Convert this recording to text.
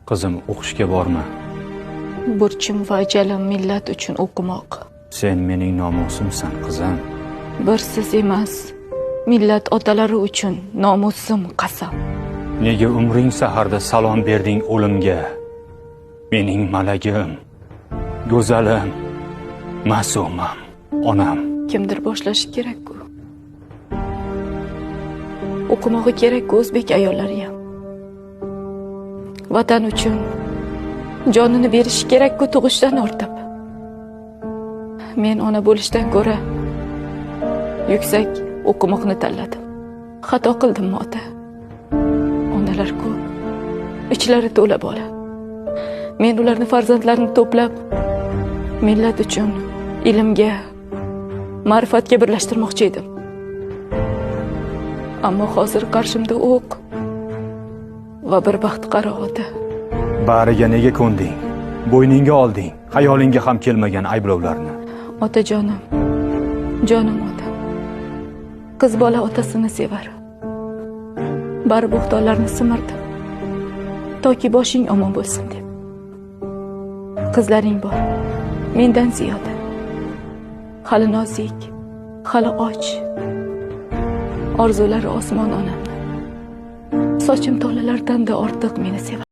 Qizim, o'qishga borma. Burchim va ajalim millat uchun o'qimoq. Sen mening nomusimsan, qizim. Bir siz emas, millat otalari uchun nomusim qasam. Nega umring saharda salom berding o'limga? Mening malagim, go'zalim, ma'sumam, onam. Kimdir boshlashi kerak-ku. O'qimog'i kerak-ku o'zbek ayollari ham. Vatan uchun jonini berishi kerak-ku tug'ishdan ortib. Men ona bo'lishdan ko'ra yuksak o'qimoqni tanladim. Xato qildimmi ota? Onalar ko'p, ichlari to'la bola. Men ularni farzandlarini to'plab millat uchun ilmga, ma'rifatga birlashtirmoqchi edim. Ammo hozir qarshimda o'q va bir baxt qarog'ida. Bariga nega ko'nding? Bo'yningga olding, xayolingga ham kelmagan ayblovlarni. Otajonim, jonim ota. Qiz bola otasini sevar. Bari bo'xtonlarni simirdim. Toki boshing omon bo'lsin deb. Qizlaring bor, mendan ziyoda. Hali nozik, hali och. Orzulari osmon onamni. Sochim tolalardan da ortiq meni sevar.